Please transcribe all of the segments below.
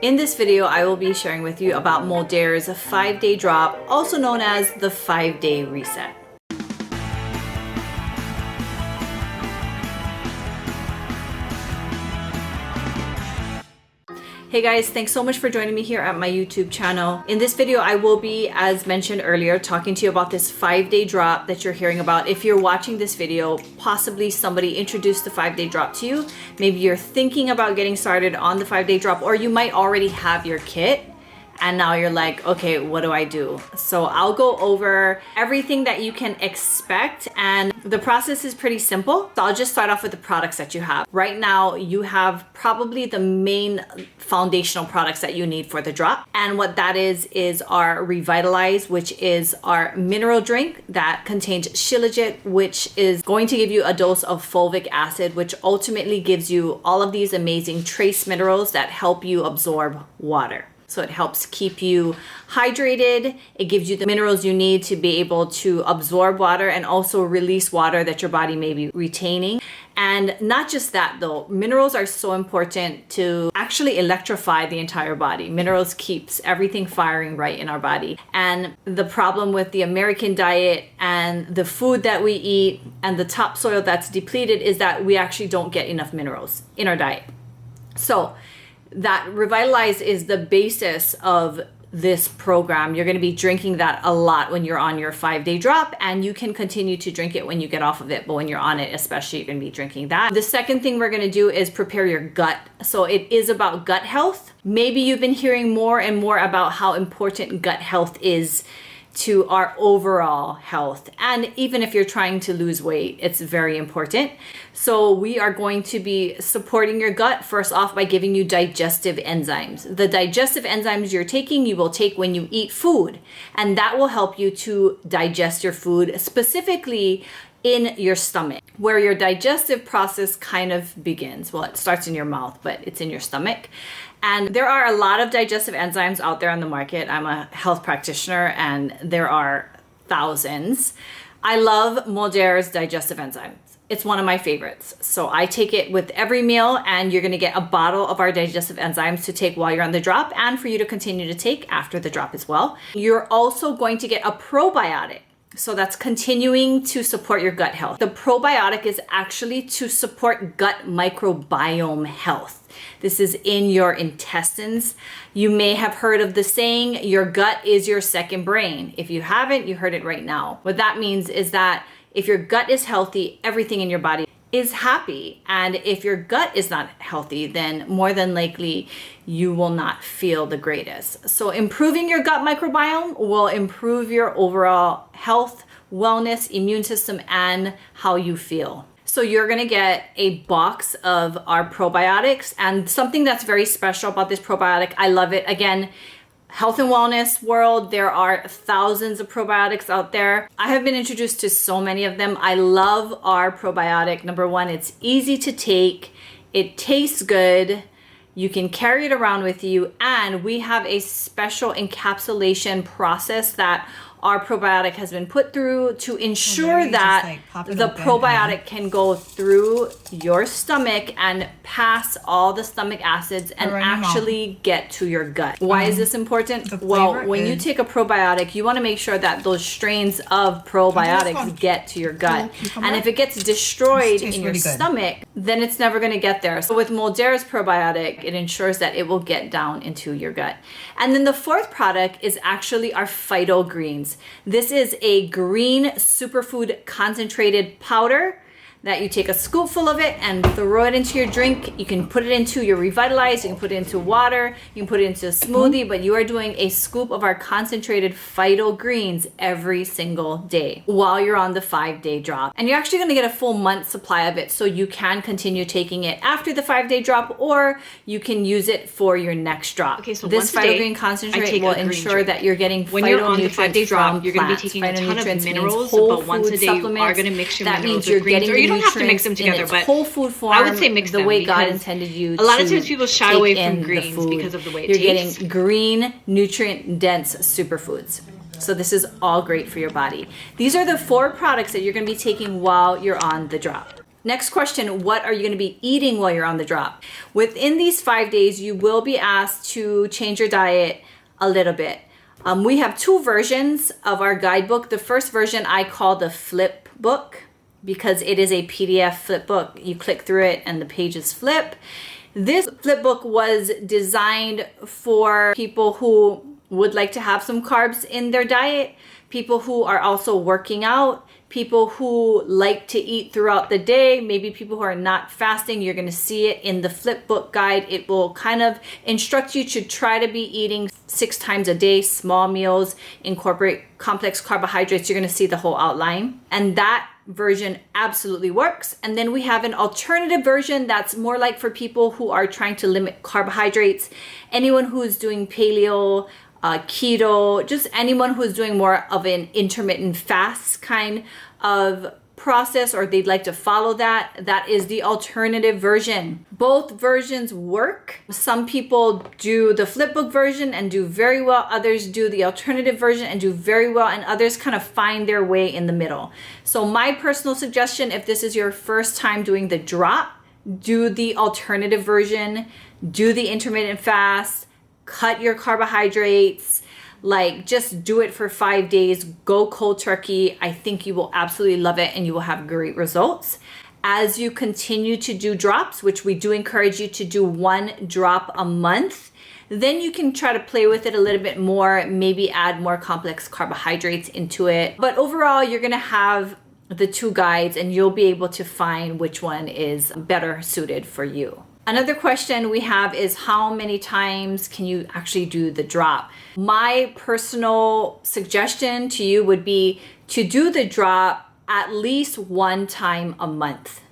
In this video, I will be sharing with you about Modere's 5-day drop, also known as the 5-day reset. Hey guys, thanks so much for joining me here at my YouTube channel. In this video, I will be, as mentioned earlier, talking to you about this 5-day drop that you're hearing about. If you're watching this video, possibly somebody introduced the 5-day drop to you. Maybe you're thinking about getting started on the 5-day drop, or you might already have your kit and now you're like, okay, what do I do? So I'll go over everything that you can expect, and the process is pretty simple. So I'll just start off with the products that you have. Right now, you have probably the main foundational products that you need for the drop. And what that is our Revitalize, which is our mineral drink that contains Shilajit, which is going to give you a dose of fulvic acid, which ultimately gives you all of these amazing trace minerals that help you absorb water. So it helps keep you hydrated. It gives you the minerals you need to be able to absorb water and also release water that your body may be retaining. And not just that though, minerals are so important to actually electrify the entire body. Minerals keeps everything firing right in our body. And the problem with the American diet and the food that we eat and the topsoil that's depleted is that we actually don't get enough minerals in our diet. So that Revitalize is the basis of this program. You're going to be drinking that a lot when you're on your 5-day drop, and you can continue to drink it when you get off of it, but when you're on it especially, you're going to be drinking that. The second thing we're going to do is prepare your gut. So it is about gut health. Maybe you've been hearing more and more about how important gut health is to our overall health. And even if you're trying to lose weight, it's very important. So we are going to be supporting your gut first off by giving you digestive enzymes. The digestive enzymes you're taking, you will take when you eat food. And that will help you to digest your food, specifically in your stomach, where your digestive process kind of begins. Well, it starts in your mouth, but it's in your stomach. And there are a lot of digestive enzymes out there on the market. I'm a health practitioner and there are thousands. I love Modere's digestive enzymes. It's one of my favorites. So I take it with every meal, and you're gonna get a bottle of our digestive enzymes to take while you're on the drop and for you to continue to take after the drop as well. You're also going to get a probiotic. So that's continuing to support your gut health. The probiotic is actually to support gut microbiome health. This is in your intestines. You may have heard of the saying, your gut is your second brain. If you haven't, you heard it right now. What that means is that if your gut is healthy, everything in your body is happy. And if your gut is not healthy, then more than likely you will not feel the greatest. So improving your gut microbiome will improve your overall health, wellness, immune system, and how you feel. So you're gonna get a box of our probiotics, and something that's very special about this probiotic, I love it. Again, health and wellness world, there are thousands of probiotics out there. I have been introduced to so many of them. I love our probiotic. Number one, it's easy to take. It tastes good. You can carry it around with you. And we have a special encapsulation process that our probiotic has been put through to ensure that the probiotic can go through your stomach and pass all the stomach acids and actually get to your gut. Why is this important? Well, when you take a probiotic, you want to make sure that those strains of probiotics get to your gut. And if it gets destroyed in your stomach, then it's never going to get there. So with Modere's probiotic, it ensures that it will get down into your gut. And then the fourth product is actually our Phyto Greens. This is a green superfood concentrated powder that you take a scoopful of it and throw it into your drink. You can put it into your Revitalize, you can put it into water, you can put it into a smoothie, but you are doing a scoop of our concentrated Phyto Greens every single day while you're on the 5-day drop. And you're actually gonna get a full month supply of it, so you can continue taking it after the 5-day drop, or you can use it for your next drop. Okay, so this Phyto Green concentrate will ensure that you're getting when you're on the 5-day drop, you're going to be taking a ton of minerals, but once a day you are going to mix your minerals with greens, or you don't have to mix them together, but whole food form, I would say mix the them, way God intended you. A lot of times people shy away from greens because of the way it tastes. You're getting green, nutrient-dense superfoods. So this is all great for your body. These are the 4 products that you're going to be taking while you're on the drop. Next question, what are you going to be eating while you're on the drop? Within these 5 days, you will be asked to change your diet a little bit. We have 2 versions of our guidebook. The first version I call the flip book because it is a PDF flip book. You click through it and the pages flip. This flip book was designed for people who would like to have some carbs in their diet, people who are also working out, people who like to eat throughout the day, maybe people who are not fasting. You're going to see it in the flip book guide. It will kind of instruct you to try to be eating 6 times a day, small meals, incorporate complex carbohydrates. You're going to see the whole outline. And that version absolutely works. And then we have an alternative version that's more like for people who are trying to limit carbohydrates, anyone who's doing paleo, keto, just anyone who's doing more of an intermittent fast kind of process, or they'd like to follow that. That is the alternative version. Both versions work. Some people do the flipbook version and do very well. Others do the alternative version and do very well. And others kind of find their way in the middle. So my personal suggestion, if this is your first time doing the drop, do the alternative version, do the intermittent fast, cut your carbohydrates, like just do it for 5 days, go cold turkey. I think you will absolutely love it and you will have great results. As you continue to do drops, which we do encourage you to do 1 drop a month, then you can try to play with it a little bit more, maybe add more complex carbohydrates into it. But overall, you're gonna have the 2 guides and you'll be able to find which one is better suited for you. Another question we have is how many times can you actually do the drop? My personal suggestion to you would be to do the drop at least 1 time a month.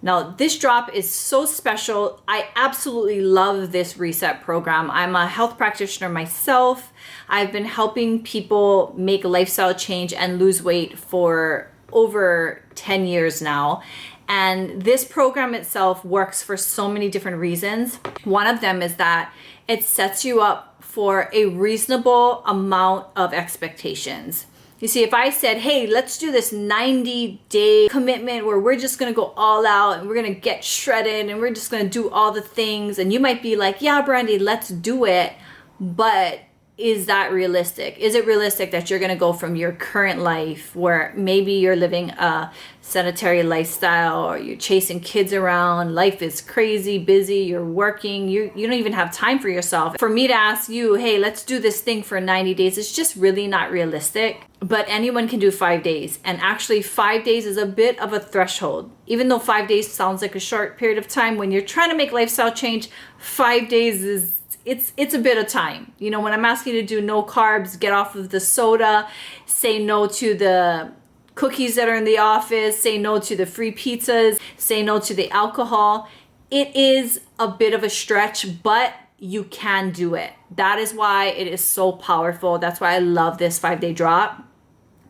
Now, this drop is so special. I absolutely love this reset program. I'm a health practitioner myself. I've been helping people make a lifestyle change and lose weight for over 10 years now. And this program itself works for so many different reasons. One of them is that it sets you up for a reasonable amount of expectations. You see, if I said, hey, let's do this 90-day commitment where we're just gonna go all out and we're gonna get shredded and we're just gonna do all the things, and you might be like, yeah, Brandy, let's do it, but is that realistic? Is it realistic that you're gonna go from your current life where maybe you're living a sedentary lifestyle or you're chasing kids around, life is crazy, busy, you're working, you don't even have time for yourself. For me to ask you, hey, let's do this thing for 90 days, it's just really not realistic. But anyone can do 5 days. And actually 5 days is a bit of a threshold. Even though 5 days sounds like a short period of time, when you're trying to make lifestyle change, 5 days is it's a bit of time. You know, when I'm asking you to do no carbs, get off of the soda, say no to the cookies that are in the office, say no to the free pizzas, say no to the alcohol, it is a bit of a stretch, but you can do it. That is why it is so powerful. That's why I love this 5-day drop,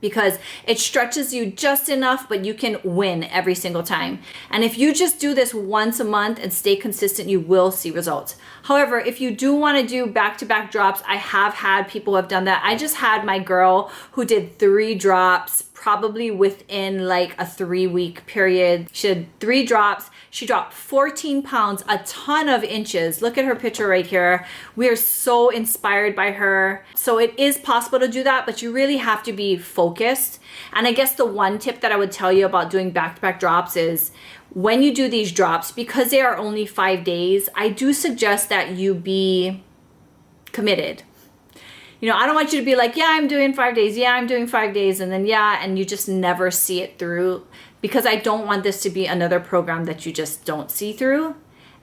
because it stretches you just enough, but you can win every single time. And if you just do this once a month and stay consistent, you will see results. However, if you do want to do back-to-back drops, I have had people who have done that. I just had my girl who did 3 drops, probably within like a 3-week period. She had 3 drops. She dropped 14 pounds, a ton of inches. Look at her picture right here. We are so inspired by her. So it is possible to do that, but you really have to be focused. And I guess the one tip that I would tell you about doing back-to-back drops is when you do these drops, because they are only 5 days, I do suggest that you be committed. You know, I don't want you to be like, yeah, I'm doing 5 days. Yeah, I'm doing 5 days. And then, yeah, and you just never see it through, because I don't want this to be another program that you just don't see through.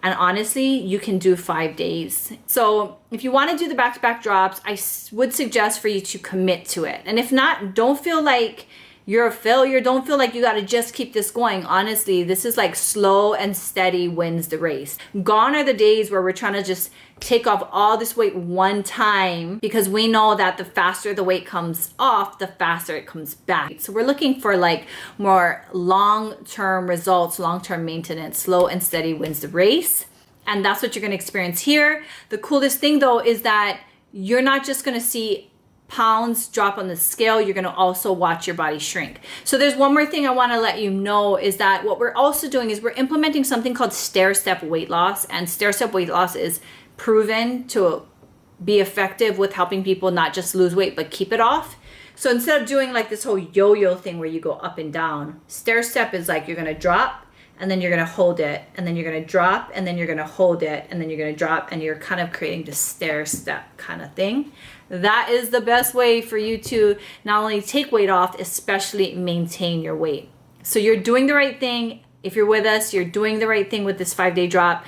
And honestly, you can do 5 days. So if you want to do the back-to-back drops, I would suggest for you to commit to it. And if not, don't feel like you're a failure. Don't feel like you got to just keep this going. Honestly, this is like slow and steady wins the race. Gone are the days where we're trying to just take off all this weight one time, because we know that the faster the weight comes off, the faster it comes back. So we're looking for like more long-term results, long-term maintenance. Slow and steady wins the race. And that's what you're going to experience here. The coolest thing though is that you're not just going to see pounds drop on the scale, you're going to also watch your body shrink. So there's one more thing I want to let you know is that what we're also doing is we're implementing something called stair-step weight loss, and stair-step weight loss is proven to be effective with helping people not just lose weight but keep it off. So instead of doing like this whole yo-yo thing where you go up and down, stair-step is like you're going to drop and then you're going to hold it, and then you're going to drop, and then you're going to hold it, and then you're going to drop, and you're kind of creating this stair-step kind of thing. That is the best way for you to not only take weight off, especially maintain your weight. So you're doing the right thing. If you're with us, you're doing the right thing with this 5-day drop.